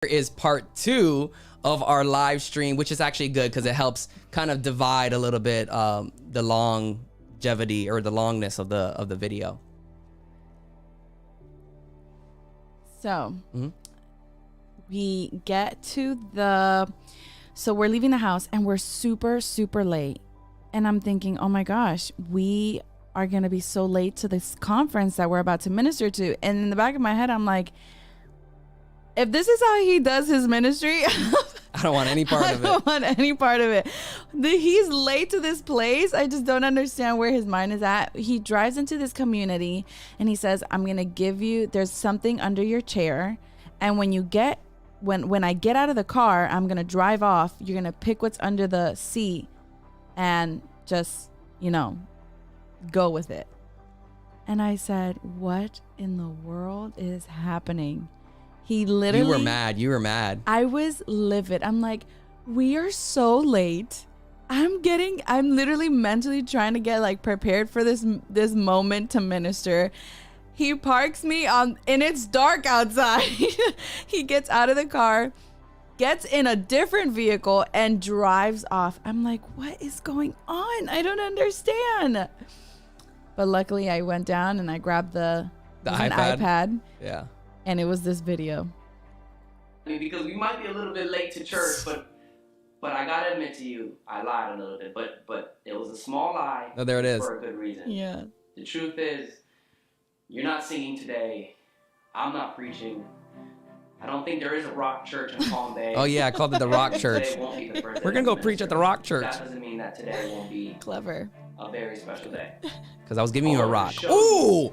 is part 2 of our live stream, which is actually good because it helps kind of divide a little bit the longevity or the longness of the video. So we get to so we're leaving the house and we're super late, and I'm thinking, oh my gosh, we are gonna be so late to this conference that we're about to minister to. And in the back of my head, I'm like, if this is how he does his ministry, I don't want any part of it. I don't want any part of it. He's late to this place. I just don't understand where his mind is at. He drives into this community and he says, I'm going to give you, there's something under your chair. And when I get out of the car, I'm going to drive off. You're going to pick what's under the seat and just, go with it. And I said, what in the world is happening? He literally... You were mad. I was livid. I'm like, we are so late. I'm literally mentally trying to get prepared for this moment to minister. He parks me and it's dark outside. He gets out of the car, gets in a different vehicle and drives off. I'm like, what is going on? I don't understand. But luckily I went down and I grabbed the iPad. Yeah. And it was this video. Because we might be a little bit late to church, but I gotta admit to you, I lied a little bit, but it was a small lie. Oh, there it is. For a good reason. Yeah. The truth is, you're not singing today. I'm not preaching. I don't think there is a rock church in Palm Bay. Oh yeah, I called it the Rock Church. Today won't be the first day We're gonna go to preach minister. at the Rock Church. That doesn't mean that today won't be Clever. a very special day. Because I was giving you a rock. Ooh!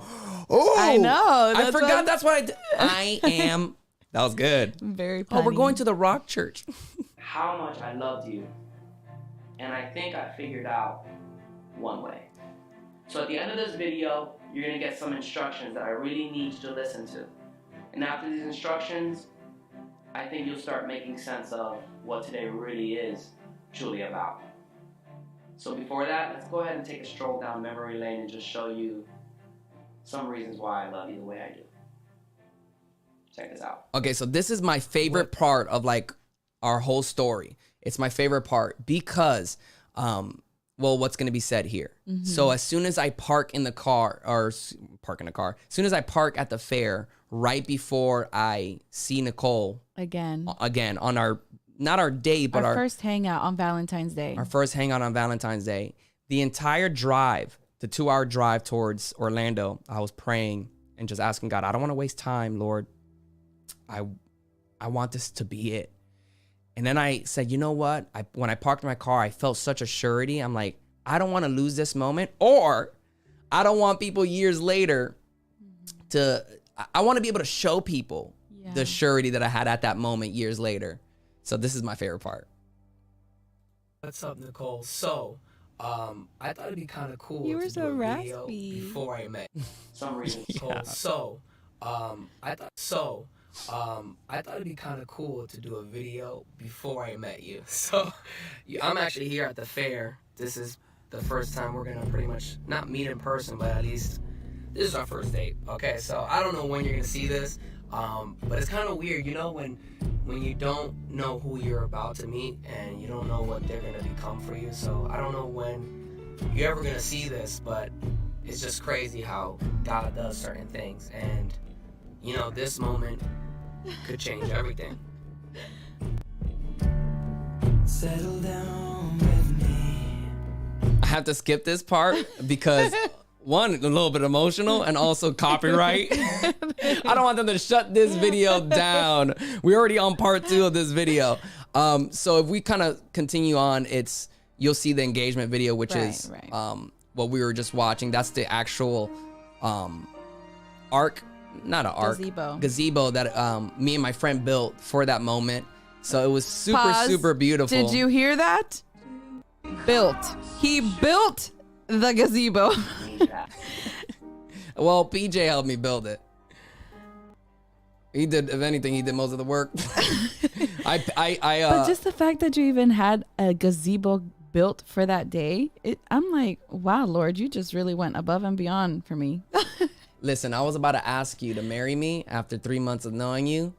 Ooh! I know. I forgot that's what I did. I am. That was good. Very punny. Oh, we're going to the Rock Church. How much I loved you. And I think I figured out one way. So at the end of this video, you're going to get some instructions that I really need you to listen to. And after these instructions, I think you'll start making sense of what today really is truly about. So before that, let's go ahead and take a stroll down memory lane and just show you some reasons why I love you the way I do. Check this out. Okay, so this is my favorite part of our whole story. It's my favorite part because, what's going to be said here. Mm-hmm. So as soon as I park in the car, as soon as I park at the fair, right before I see Nicole again on not our date, but our first hangout on Valentine's Day. Our first hangout on Valentine's Day. The entire drive, the 2-hour drive towards Orlando, I was praying and just asking God, I don't want to waste time, Lord. I want this to be it. And then I said, you know what? When I parked my car, I felt such a surety. I'm like, I don't want to lose this moment, or I don't want people years later I want to be able to show people the surety that I had at that moment years later. So this is my favorite part. What's up, Nicole? So, I thought it'd be kind of cool. You were to so do a raspy. video before I met. Some reasons. Yeah. So, I thought it'd be kind of cool to do a video before I met you. So, I'm actually here at the fair. This is the first time we're gonna pretty much not meet in person, but at least this is our first date. Okay, so I don't know when you're gonna see this, but it's kind of weird, when you don't know who you're about to meet and you don't know what they're gonna become for you. So I don't know when you're ever gonna see this, but it's just crazy how God does certain things, and this moment could change everything. Settle down with me. I have to skip this part because one, a little bit emotional, and also copyright. I don't want them to shut this video down. We're already on part 2 of this video. So if we kind of continue on, you'll see the engagement video, which is what we were just watching. That's the actual gazebo that me and my friend built for that moment. So it was super beautiful. Did you hear that? He built the gazebo. Well, PJ helped me build it. He did, if anything, he did most of the work. But just the fact that you even had a gazebo built for that day, I'm like, wow, Lord, you just really went above and beyond for me. Listen, I was about to ask you to marry me after 3 months of knowing you.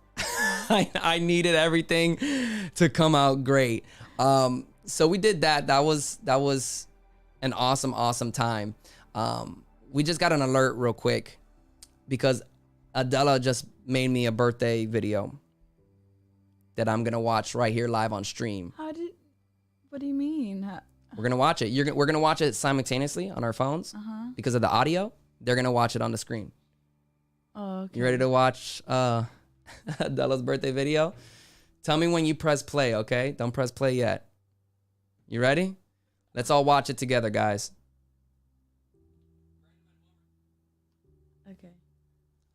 I needed everything to come out great. So we did that. That was an awesome time. We just got an alert real quick because Adela just made me a birthday video that I'm gonna watch right here live on stream. What do you mean? We're gonna watch it. We're gonna watch it simultaneously on our phones because of the audio. They're gonna watch it on the screen. Oh, okay. You ready to watch Adela's birthday video? Tell me when you press play, okay? Don't press play yet. You ready? Let's all watch it together, guys. Okay.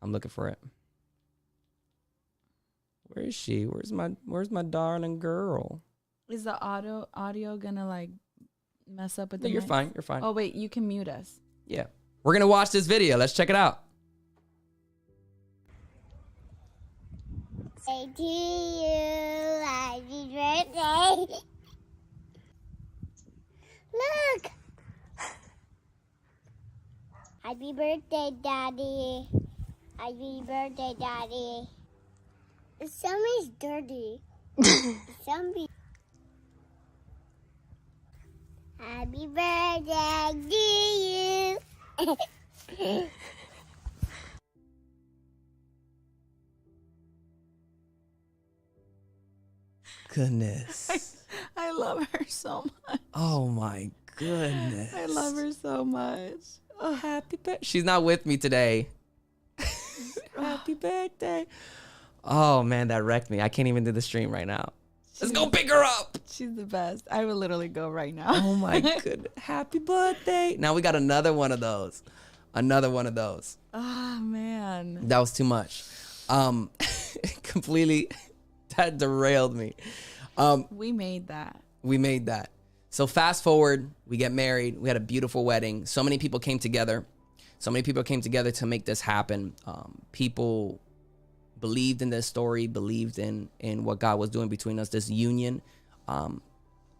I'm looking for it. Where is she? Where's my darling girl? Is the audio gonna like mess up with the No, you're mics? fine. You're fine. Oh wait, you can mute us. Yeah. We're gonna watch this video. Let's check it out. Say to you, happy birthday. Look. Happy birthday, Daddy. Happy birthday, Daddy. Somebody's dirty. Somebody. Happy birthday to you. Goodness. I love her so much. Oh my goodness. I love her so much. Oh, Happy birthday. She's not with me today. Happy birthday. Oh man, that wrecked me. I can't even do the stream right now. Let's go pick her up. she's the best. I would literally go right now. Oh my goodness. Happy birthday. Now we got another one of those. Another one of those. Oh man. That was too much. Completely, that derailed me. We made that. We made that. So fast forward, we get married. We had a beautiful wedding. So many people came together. So many people came together to make this happen. People believed in this story, believed in what God was doing between us, this union,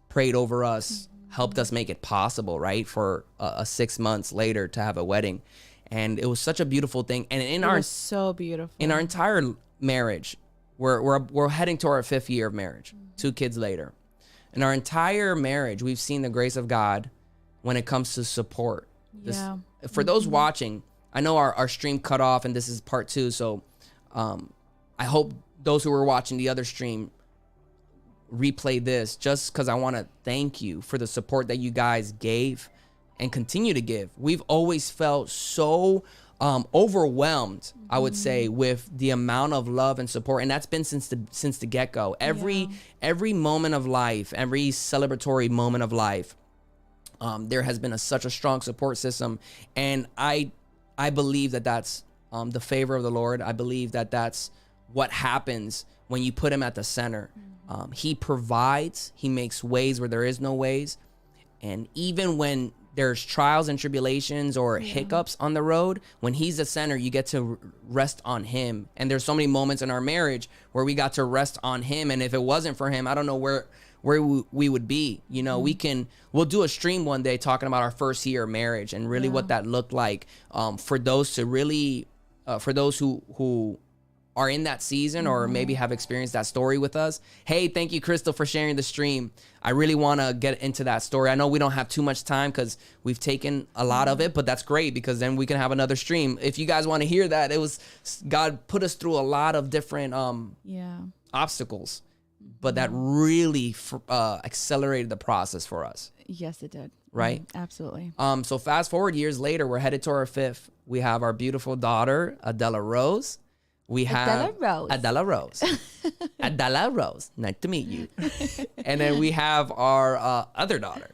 prayed over us, helped us make it possible, right? For 6 months later to have a wedding. And it was such a beautiful thing. And It was so beautiful. in our entire marriage, we're heading to our 5th year of marriage, 2 kids later. In our entire marriage, we've seen the grace of God when it comes to support. Yeah. For those watching, I know our stream cut off and this is part 2. So I hope those who were watching the other stream replay this just because I want to thank you for the support that you guys gave and continue to give. We've always felt so overwhelmed, I would say, with the amount of love and support, and that's been since the get-go. Every moment of life, every celebratory moment of life, there has been such a strong support system, and I believe that that's the favor of the Lord. I believe that that's what happens when you put him at the center. He provides, he makes ways where there is no ways, and even when there's trials and tribulations or hiccups on the road, when he's the center, you get to rest on him. And there's so many moments in our marriage where we got to rest on him. And if it wasn't for him, I don't know where we would be. You know, we'll do a stream one day talking about our first year of marriage and really what that looked like for those to really, for those who are in that season or maybe have experienced that story with us. Hey, thank you, Crystal, for sharing the stream. I really want to get into that story. I know we don't have too much time because we've taken a lot of it, but that's great because then we can have another stream. If you guys want to hear that, it was God put us through a lot of different obstacles, but that really accelerated the process for us. Yes, it did. Right? Absolutely. So fast forward years later, we're headed to our 5th. We have our beautiful daughter, Adela Rose. We have Adela Rose. Adela Rose. Nice to meet you. And then we have our other daughter,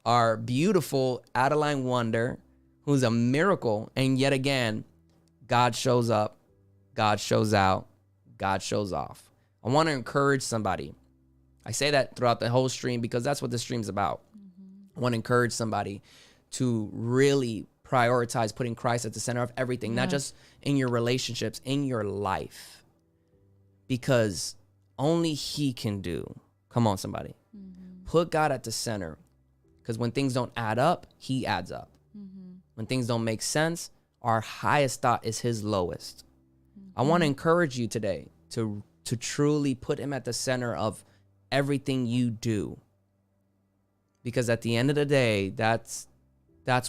our beautiful Adeline Wonder, who's a miracle. And yet again, God shows up, God shows out, God shows off. I want to encourage somebody. I say that throughout the whole stream because that's what the stream's about. I want to encourage somebody to really prioritize putting Christ at the center of everything, not just in your relationships, in your life, because only he can do. Come on, somebody. Put God at the center, because when things don't add up, he adds up. When things don't make sense, our highest thought is his lowest. I want to encourage you today to to truly put him at the center of everything you do. Because at the end of the day, that's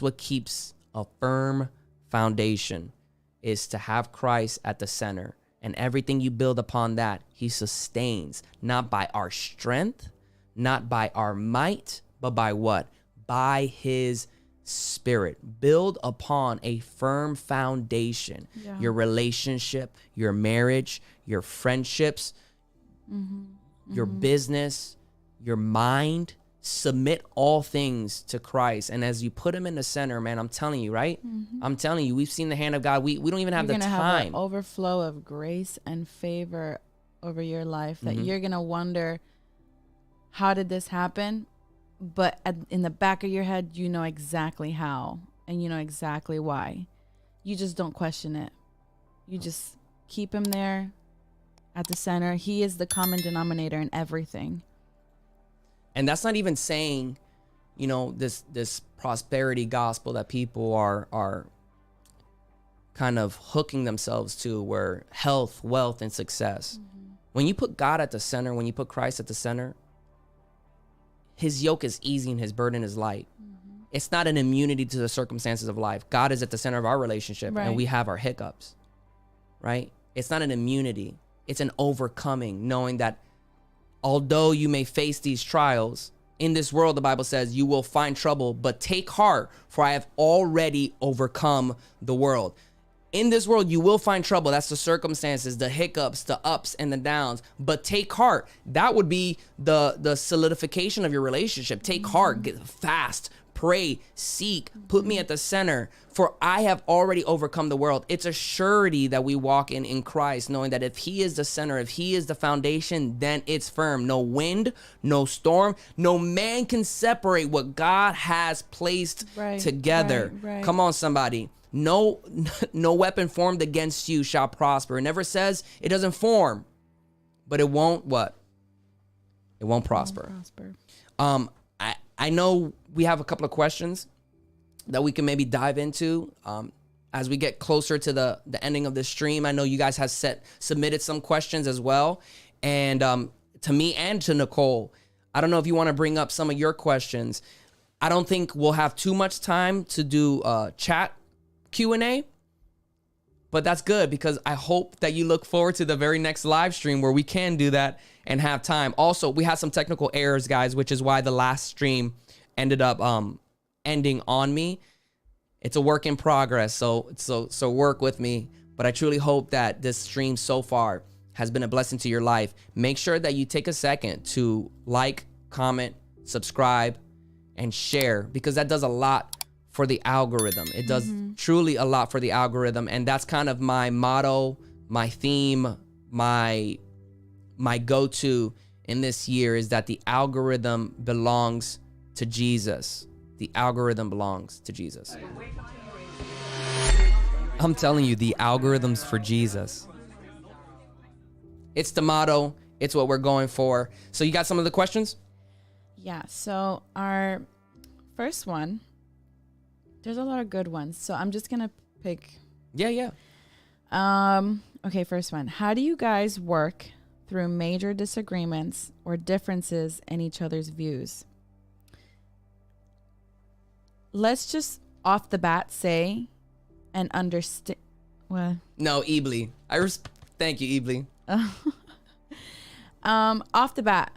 what keeps a firm foundation, is to have Christ at the center. And everything you build upon that, he sustains, not by our strength, not by our might, but by what? By his Spirit. Build upon a firm foundation. Yeah. Your relationship, your marriage, your friendships, your business, your mind. Submit all things to Christ. And as you put him in the center, man, I'm telling you, right? I'm telling you, we've seen the hand of God. We don't even have You're the gonna time. have an overflow of grace and favor over your life that you're going to wonder, how did this happen? But in the back of your head, you know exactly how, and you know exactly why. You just don't question it. You just keep him there at the center. He is the common denominator in everything. And that's not even saying, you know, this prosperity gospel that people are kind of hooking themselves to, where health, wealth, and success. When you put God at the center, when you put Christ at the center, his yoke is easy and his burden is light. It's not an immunity to the circumstances of life. God is at the center of our relationship, Right. and we have our hiccups, right? It's not an immunity. It's an overcoming, knowing that although you may face these trials, in this world, the Bible says, you will find trouble, but take heart, for I have already overcome the world. In this world, you will find trouble. That's the circumstances, the hiccups, the ups and the downs. But take heart. That would be the solidification of your relationship. Take heart, get fast, pray, seek, put me at the center, for I have already overcome the world. It's a surety that we walk in Christ, knowing that if he is the center, if he is the foundation, then it's firm. No wind, no storm, no man can separate what God has placed together. Right. Come on, somebody. No weapon formed against you shall prosper. It never says it doesn't form, but it won't what? It won't prosper. I know we have a couple of questions that we can maybe dive into as we get closer to the ending of this stream. I know you guys have submitted some questions as well. And to me and to Nicole, I don't know if you want to bring up some of your questions. I don't think we'll have too much time to do chat Q&A, but that's good, because I hope that you look forward to the very next live stream where we can do that and have time. Also, we had some technical errors, guys, which is why the last stream ended up ending on me. It's a work in progress, so work with me. But I truly hope that this stream so far has been a blessing to your life. Make sure that you take a second to like, comment, subscribe, and share, because that does a lot for the algorithm. It does truly a lot for the algorithm. And that's kind of my motto, my theme, my go-to in this year, is that the algorithm belongs to Jesus. The algorithm belongs to Jesus. I'm telling you, the algorithm's for Jesus. It's the motto. It's what we're going for. So you got some of the questions? Yeah. So our first one, there's a lot of good ones, so I'm just gonna pick. Yeah. Okay, first one. How do you guys work through major disagreements or differences in each other's views? Let's just off the bat say and understand. Well, No, Ebly. Thank you, Ebly. Off the bat,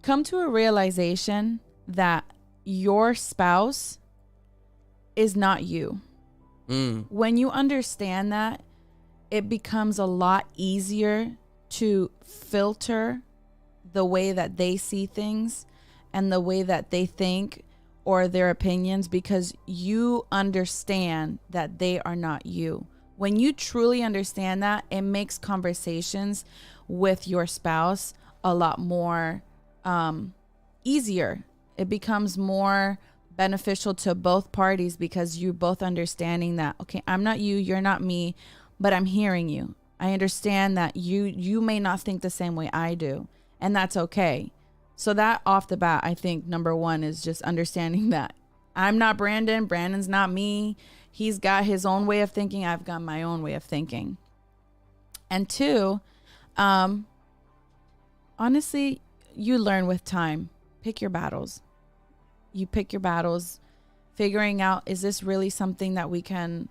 come to a realization that your spouse is not you. When you understand that, it becomes a lot easier to filter the way that they see things and the way that they think or their opinions, because you understand that they are not you. When you truly understand that, it makes conversations with your spouse a lot more easier. It becomes more beneficial to both parties, because you're both understanding that, okay, I'm not you, you're not me, but I'm hearing you. I understand that you may not think the same way I do, and that's okay. So that off the bat, I think number one is just understanding that I'm not Brandon, Brandon's not me. He's got his own way of thinking, I've got my own way of thinking. And two, Honestly, you learn with time. Pick your battles. You pick your battles, figuring out, is this really something that we can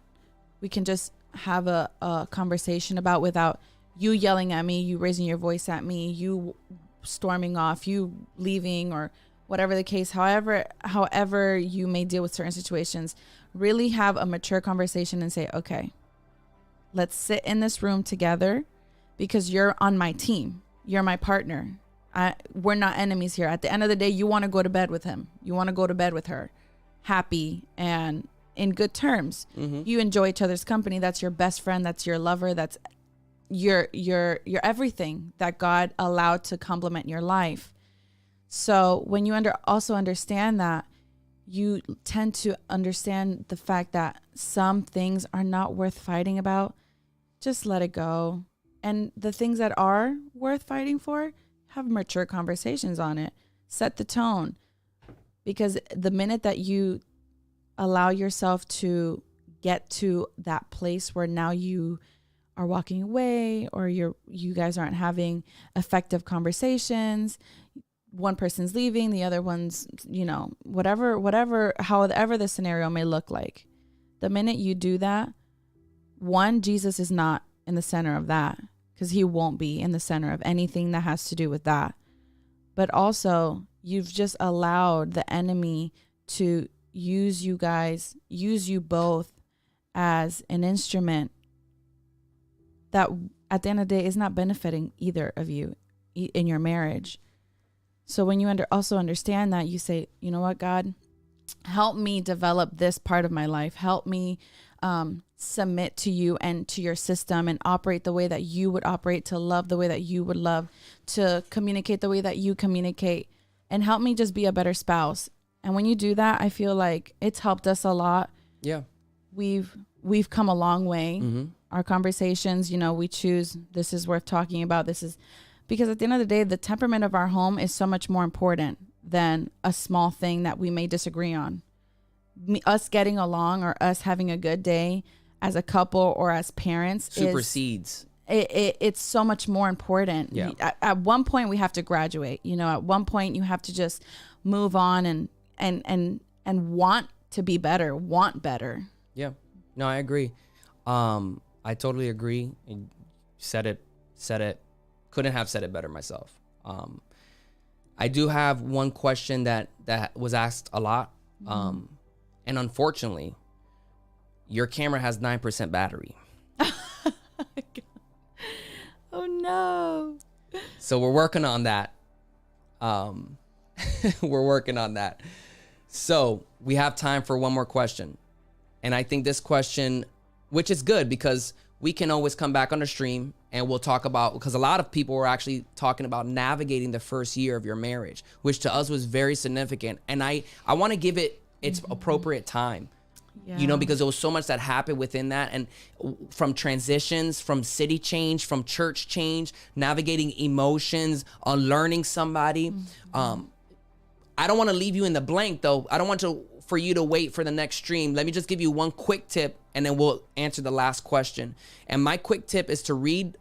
just have a conversation about without you yelling at me, you raising your voice at me, you storming off, you leaving, or whatever the case. However you may deal with certain situations, really have a mature conversation and say, okay, let's sit in this room together because you're on my team. You're my partner. We're not enemies here. At the end of the day, you want to go to bed with him. You want to go to bed with her, happy and in good terms. You enjoy each other's company. That's your best friend. That's your lover. That's your everything that God allowed to complement your life. So when you also understand that, you tend to understand the fact that some things are not worth fighting about. Just let it go. And the things that are worth fighting for, have mature conversations on it. Set the tone. Because the minute that you allow yourself to get to that place where now you are walking away, or you guys aren't having effective conversations, one person's leaving, the other one's, however the scenario may look like. The minute you do that, one, Jesus is not in the center of that, because he won't be in the center of anything that has to do with that. But also, you've just allowed the enemy to use you both as an instrument that at the end of the day is not benefiting either of you in your marriage. So when you also understand that, you say, you know what, God, help me develop this part of my life. Help me submit to you and to your system and operate the way that you would operate, to love the way that you would love, to communicate the way that you communicate, and help me just be a better spouse. And when you do that, I feel like it's helped us a lot. Yeah. We've come a long way. Our conversations, we choose, this is worth talking about. This is because at the end of the day, the temperament of our home is so much more important than a small thing that we may disagree on. Us getting along or us having a good day as a couple or as parents supersedes. It's so much more important. Yeah. At one point we have to graduate. At one point you have to just move on and want to be better, want better. Yeah. No, I agree. I totally agree. You said it. Couldn't have said it better myself. I do have one question that was asked a lot. And unfortunately, your camera has 9% battery. Oh no. So we're working on that. We're working on that. So we have time for one more question. And I think this question, which is good because we can always come back on the stream and we'll talk about, because a lot of people were actually talking about navigating the first year of your marriage, which to us was very significant. And I want to give it its appropriate time. Yeah. Because there was so much that happened within that, and from transitions, from city change, from church change, navigating emotions, unlearning somebody. I don't want to leave you in the blank though. I don't want for you to wait for the next stream. Let me just give you one quick tip and then we'll answer the last question. And my quick tip is to read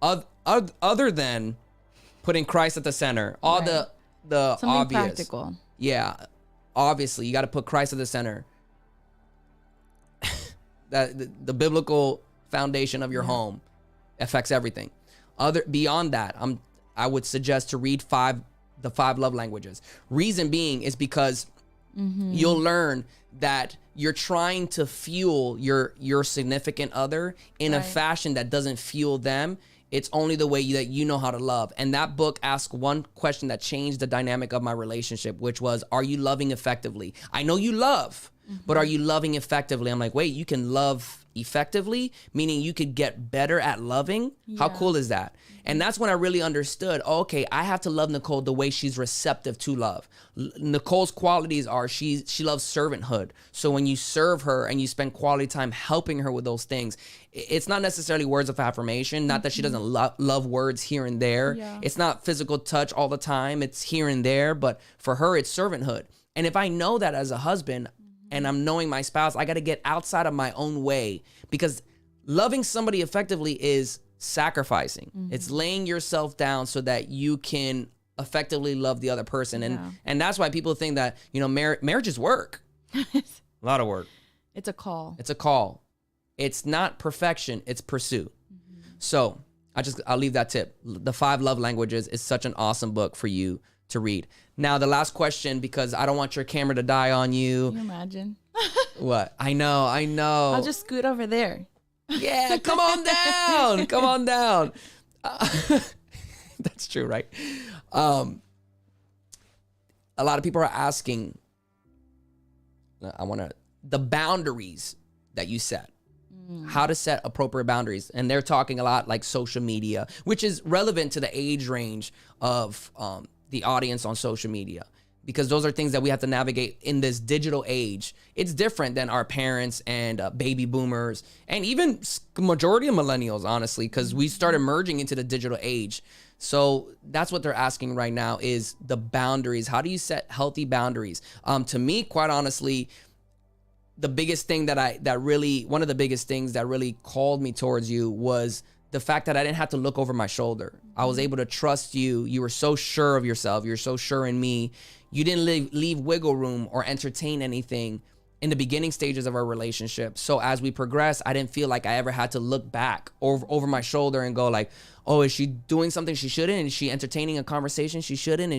other than putting Christ at the center. All the something obvious. Practical. Yeah. Obviously, you got to put Christ at the center. The biblical foundation of your home affects everything. Beyond that, I would suggest to read the 5 love languages. Reason being is because you'll learn that you're trying to fuel your significant other in a fashion that doesn't fuel them. It's only the way that you know how to love. And that book asked one question that changed the dynamic of my relationship, which was, are you loving effectively? I know you love, but are you loving effectively? I'm like, wait, you can love effectively, meaning you could get better at loving? Yeah. How cool is that? And that's when I really understood, okay, I have to love Nicole the way she's receptive to love. Nicole's qualities are she loves servanthood. So when you serve her and you spend quality time helping her with those things, it's not necessarily words of affirmation, not that she doesn't love words here and there. Yeah. It's not physical touch all the time. It's here and there, but for her, it's servanthood. And if I know that as a husband and I'm knowing my spouse, I got to get outside of my own way, because loving somebody effectively is sacrificing. It's laying yourself down so that you can effectively love the other person. And that's why people think that, you know, marriage is work. A lot of work. It's a call. It's a call. It's not perfection, it's pursuit. So I'll leave that tip. The 5 Love Languages is such an awesome book for you to read. Now, the last question, because I don't want your camera to die on you. Can you imagine? What? I know. I'll just scoot over there. Yeah, come on down. Come on down. That's true, right? A lot of people are asking, the boundaries that you set. How to set appropriate boundaries. And they're talking a lot like social media, which is relevant to the age range of the audience on social media, because those are things that we have to navigate in this digital age. It's different than our parents and baby boomers and even majority of millennials, honestly, because we started merging into the digital age. So that's what they're asking right now is the boundaries. How do you set healthy boundaries? To me, quite honestly, the biggest thing one of the biggest things that really called me towards you was the fact that I didn't have to look over my shoulder. I was able to trust you. You were so sure of yourself. You're so sure in me. You didn't leave wiggle room or entertain anything in the beginning stages of our relationship. So as we progressed, I didn't feel like I ever had to look back over my shoulder and go like, oh, is she doing something she shouldn't? Is she entertaining a conversation she shouldn't?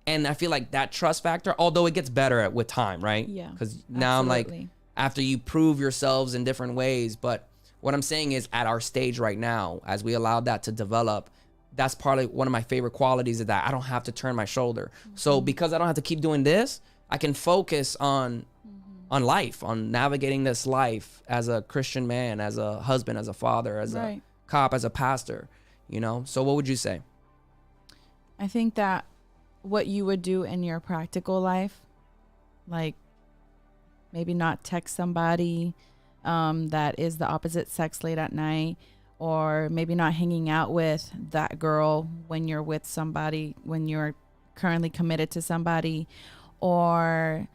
And I feel like that trust factor, although it gets better with time, right? Yeah. Because now absolutely. I'm like, after you prove yourselves in different ways. But what I'm saying is at our stage right now, as we allow that to develop, that's probably one of my favorite qualities is that I don't have to turn my shoulder. So because I don't have to keep doing this, I can focus on life, on navigating this life as a Christian man, as a husband, as a father, as a cop, as a pastor, you know? So what would you say? I think that what you would do in your practical life, like maybe not text somebody that is the opposite sex late at night, or maybe not hanging out with that girl when you're with somebody, when you're currently committed to somebody, or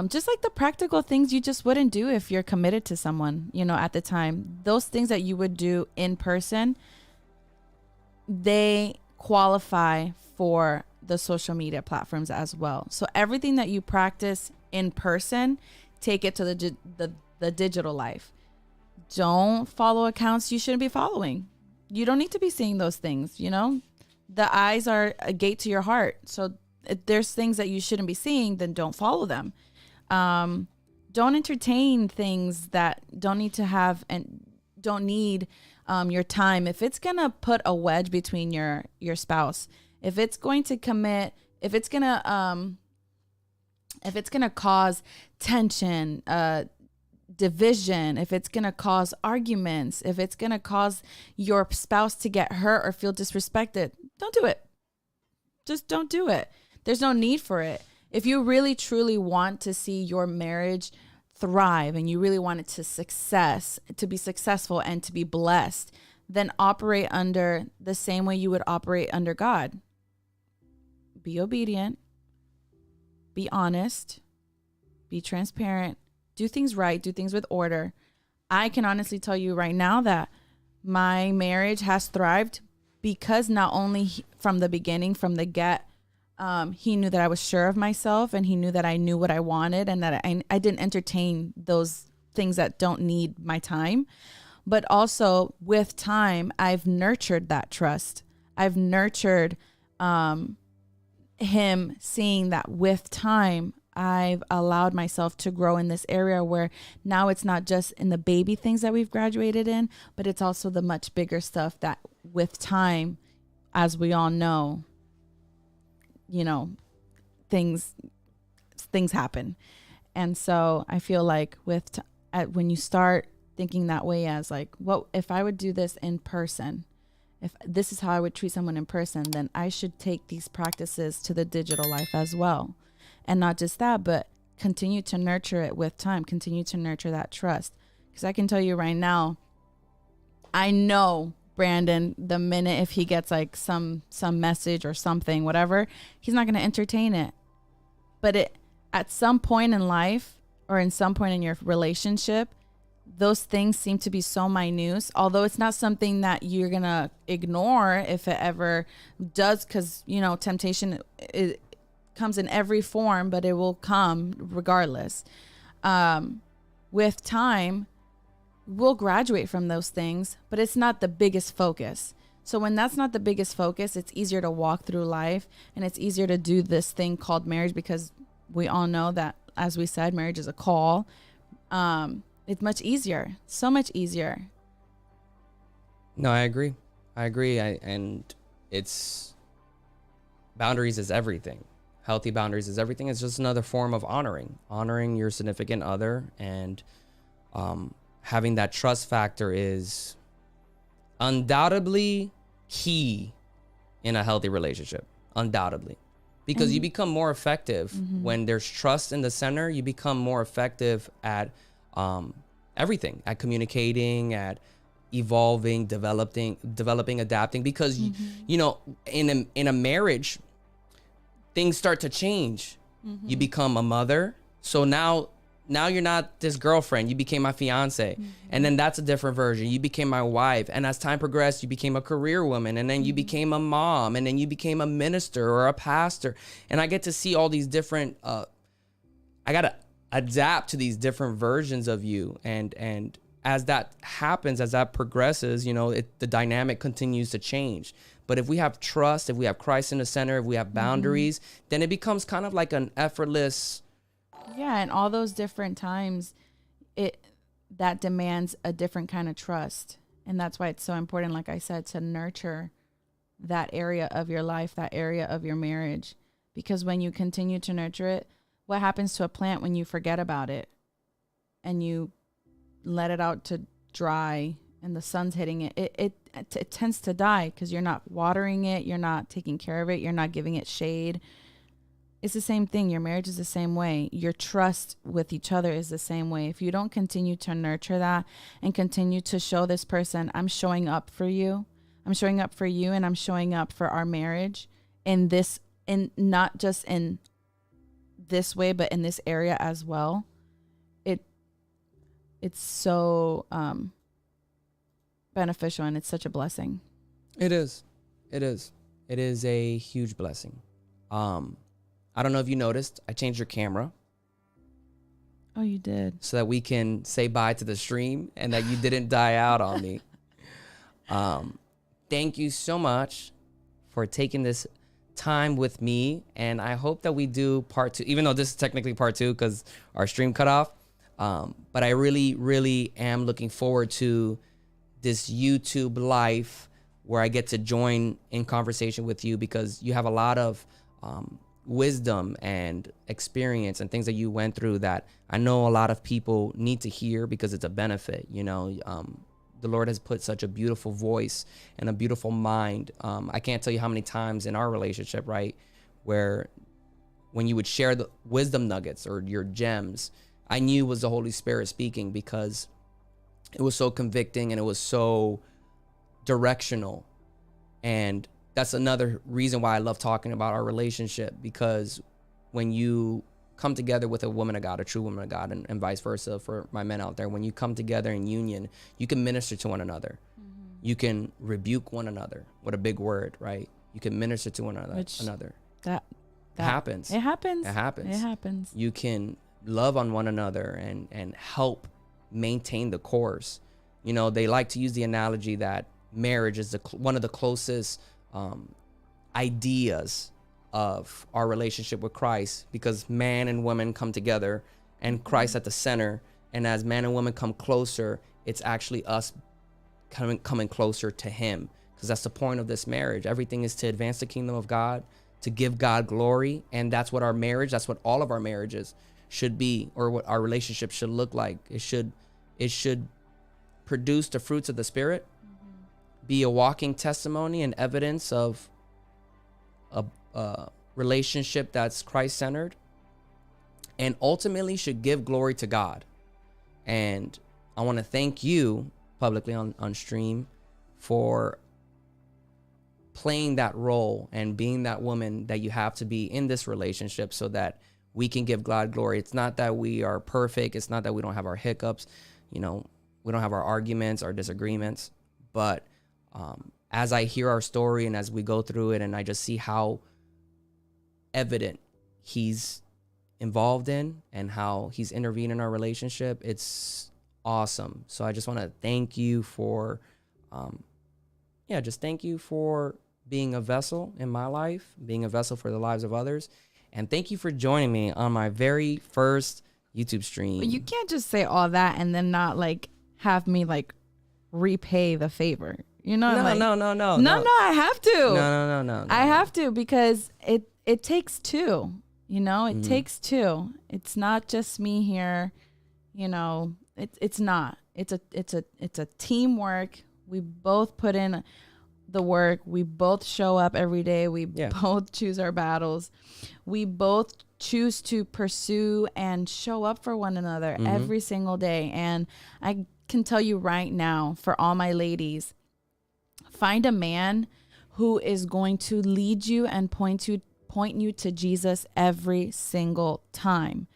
just like the practical things you just wouldn't do if you're committed to someone, you know, at the time. Those things that you would do in person, they qualify for the social media platforms as well. So everything that you practice in person, take it to the digital life. Don't follow accounts you shouldn't be following. You don't need to be seeing those things, you know? The eyes are a gate to your heart. So if there's things that you shouldn't be seeing, then don't follow them. Don't entertain things that don't need to have and don't need your time. If it's going to put a wedge between your spouse, if it's going to if it's going to cause tension, division, if it's going to cause arguments, if it's going to cause your spouse to get hurt or feel disrespected, don't do it. Just don't do it. There's no need for it. If you really truly want to see your marriage thrive and you really want it to be successful and to be blessed, then operate under the same way you would operate under God. Be obedient, be honest, be transparent, do things right, do things with order. I can honestly tell you right now that my marriage has thrived because not only from the beginning, from the get, he knew that I was sure of myself, and he knew that I knew what I wanted, and that I didn't entertain those things that don't need my time. But also with time, I've nurtured that trust. I've nurtured him seeing that with time, I've allowed myself to grow in this area where now it's not just in the baby things that we've graduated in, but it's also the much bigger stuff that with time, as we all know, you know, things happen. And so I feel like when you start thinking that way as like, what if I would do this in person? If this is how I would treat someone in person, then I should take these practices to the digital life as well. And not just that, but continue to nurture it with time, continue to nurture that trust. Because I can tell you right now, I know Brandon, the minute if he gets like some message or something, whatever, he's not going to entertain it. But at some point in life or in some point in your relationship, those things seem to be so minute, although it's not something that you're going to ignore if it ever does, because, you know, temptation, it comes in every form, but it will come regardless. With time, we'll graduate from those things, but it's not the biggest focus. So when that's not the biggest focus, it's easier to walk through life, and it's easier to do this thing called marriage, because we all know that, as we said, marriage is a call. It's much easier, so much easier. No, I agree. And it's boundaries is everything. Healthy boundaries is everything. It's just another form of honoring your significant other, and having that trust factor is undoubtedly key in a healthy relationship. Undoubtedly. Because you become more effective when there's trust in the center. You become more effective at everything, at communicating, at evolving, developing, adapting. Because you know, in a marriage, things start to change. You become a mother, so now you're not this girlfriend. You became my fiance, and then that's a different version. You became my wife, and as time progressed, you became a career woman, and then you became a mom, and then you became a minister or a pastor. And I get to see all these different. I gotta adapt to these different versions of you, and as that happens, as that progresses, you know, the dynamic continues to change. But if we have trust, if we have Christ in the center, if we have boundaries, then it becomes kind of like an effortless. Yeah, and all those different times, that demands a different kind of trust. And that's why it's so important, like I said, to nurture that area of your life, that area of your marriage. Because when you continue to nurture it, what happens to a plant when you forget about it and you let it out to dry and the sun's hitting it? It tends to die because you're not watering it, you're not taking care of it, you're not giving it shade. It's the same thing. Your marriage is the same way. Your trust with each other is the same way. If you don't continue to nurture that and continue to show this person, I'm showing up for you. I'm showing up for you, and I'm showing up for our marriage in this, in not just in this way, but in this area as well. It's so beneficial, and it's such a blessing. It is a huge blessing. I don't know if you noticed, I changed your camera. Oh, you did. So that we can say bye to the stream and that you didn't die out on me. Thank you so much for taking this time with me. And I hope that we do part 2, even though this is technically part 2 because our stream cut off. But I really, really am looking forward to this YouTube life where I get to join in conversation with you, because you have a lot of wisdom and experience and things that you went through that I know a lot of people need to hear, because it's a benefit. You know, the Lord has put such a beautiful voice and a beautiful mind. I can't tell you how many times in our relationship, right, where when you would share the wisdom nuggets or your gems, I knew it was the Holy Spirit speaking, because it was so convicting and it was so directional. And that's another reason why I love talking about our relationship, because when you come together with a woman of God, a true woman of God, and vice versa for my men out there, when you come together in union, you can minister to one another. You can rebuke one another. What a big word, right? You can minister to one another. That happens. It happens. It happens. It happens. You can love on one another and help maintain the course. You know, they like to use the analogy that marriage is one of the closest ideas of our relationship with Christ, because man and woman come together and Christ at the center. And as man and woman come closer, it's actually us coming closer to him, because that's the point of this marriage. Everything is to advance the kingdom of God, to give God glory. And that's what our marriage, that's what all of our marriages should be, or what our relationship should look like. It should produce the fruits of the Spirit, be a walking testimony and evidence of a relationship that's Christ-centered, and ultimately should give glory to God. And I want to thank you publicly on stream for playing that role and being that woman that you have to be in this relationship, so that we can give God glory. It's not that we are perfect. It's not that we don't have our hiccups. You know, We don't have our arguments, our disagreements. But as I hear our story and as we go through it, and I just see how evident he's involved in and how he's intervened in our relationship, it's awesome. So I just want to thank you for, just thank you for being a vessel in my life, being a vessel for the lives of others. And thank you for joining me on my very first YouTube stream. But you can't just say all that and then not like have me like repay the favor. You know, No, like, no, I have to. No. I have to, because it takes two. You know, it takes two. It's not just me here. You know, it's not. It's a teamwork. We both put in the work. We both show up every day. We both choose our battles. We both choose to pursue and show up for one another every single day. And I can tell you right now, for all my ladies, find a man who is going to lead you and point you to Jesus every single time.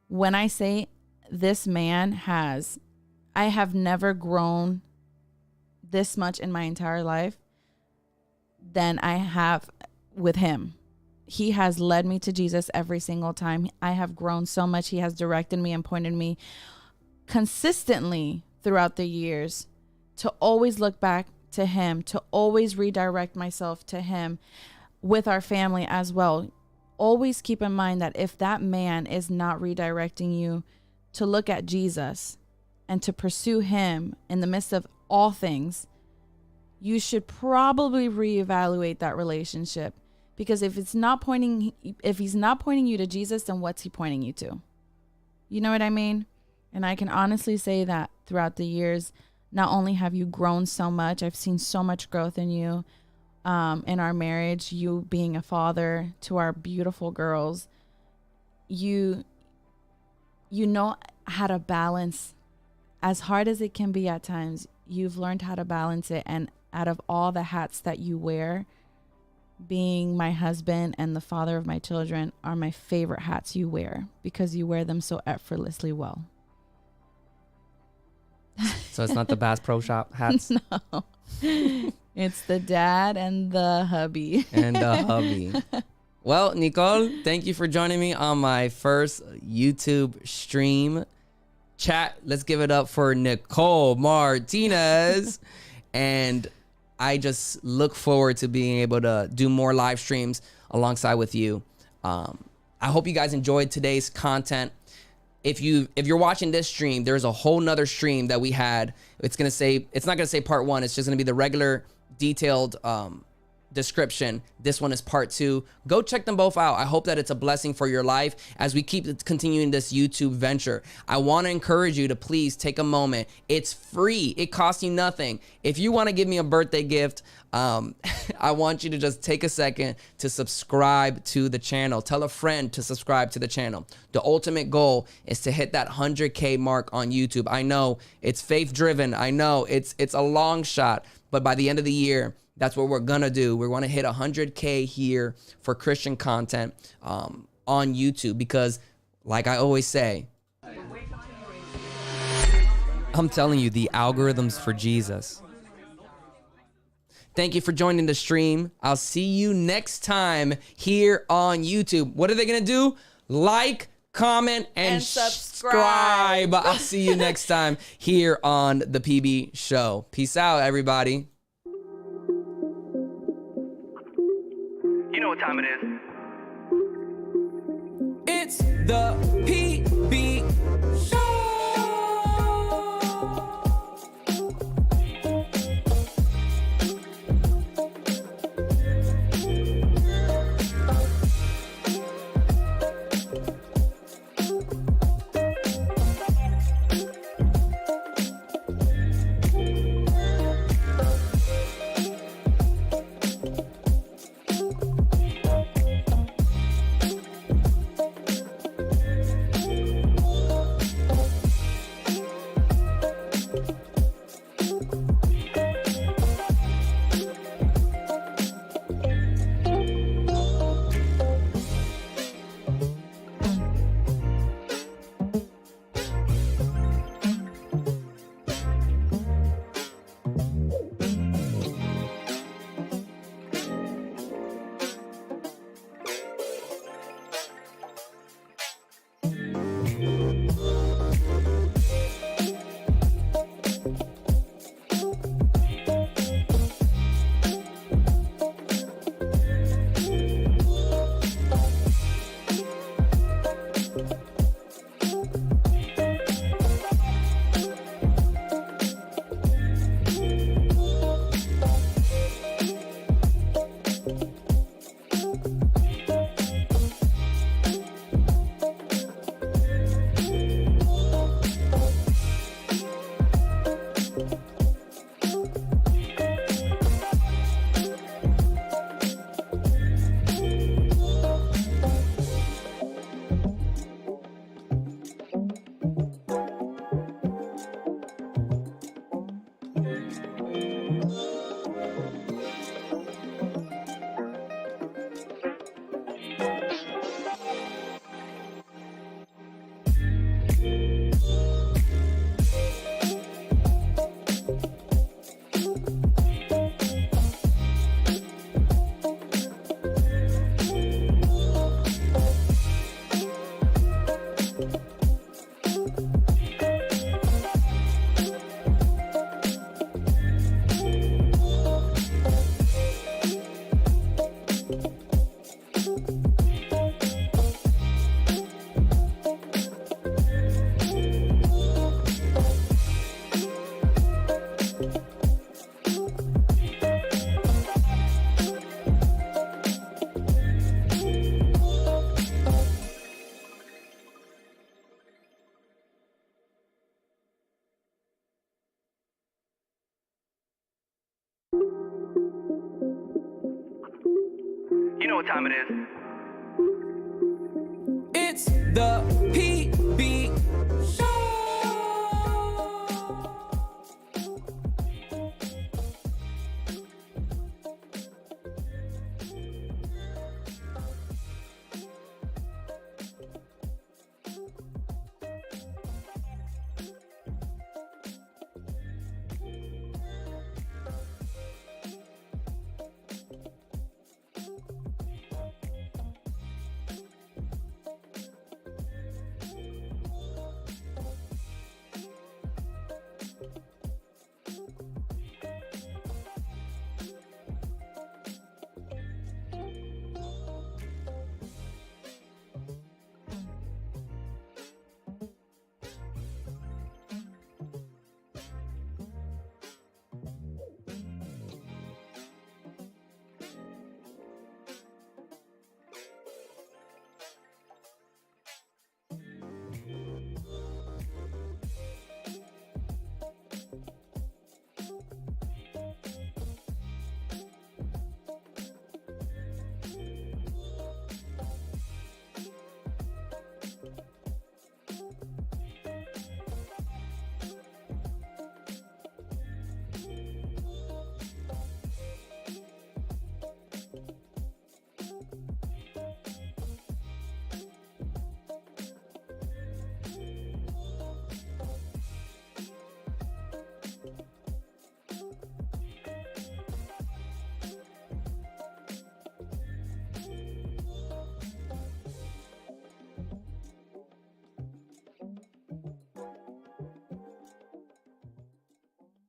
When I say this man I have never grown this much in my entire life than I have with him. He has led me to Jesus every single time. I have grown so much. He has directed me and pointed me consistently throughout the years to always look back to him, to always redirect myself to him with our family as well. Always keep in mind that if that man is not redirecting you to look at Jesus and to pursue him in the midst of all things, you should probably reevaluate that relationship. Because if he's not pointing you to Jesus, then what's he pointing you to? You know what I mean? And I can honestly say that throughout the years, not only have you grown so much, I've seen so much growth in you, in our marriage, you being a father to our beautiful girls. You know how to balance, as hard as it can be at times, you've learned how to balance it. And out of all the hats that you wear, being my husband and the father of my children are my favorite hats you wear, because you wear them so effortlessly well. So it's not the Bass Pro Shop hats? No. It's the dad and the hubby. Well, Nicole, thank you for joining me on my first YouTube stream. Chat, let's give it up for Nicole Martinez. And I just look forward to being able to do more live streams alongside with you. I hope you guys enjoyed today's content. If you're watching this stream, there's a whole nother stream that we had. It's not gonna say part 1. It's just gonna be the regular detailed description. This one is part 2. Go check them both out. I hope that it's a blessing for your life as we keep continuing this YouTube venture. I want to encourage you to please take a moment. It's free. It costs you nothing. If you want to give me a birthday gift, I want you to just take a second to subscribe to the channel. Tell a friend to subscribe to the channel. The ultimate goal is to hit that 100K mark on YouTube. I know it's faith driven. I know it's a long shot, but by the end of the year, that's what we're gonna do. We're gonna hit 100K here for Christian content on YouTube, because like I always say, I'm telling you, the algorithms for Jesus. Thank you for joining the stream. I'll see you next time here on YouTube. What are they gonna do? Like, comment, and subscribe. I'll see you next time here on the PB Show. Peace out, everybody. You know what time it is. It's the PB Show. You know what time it is. It's the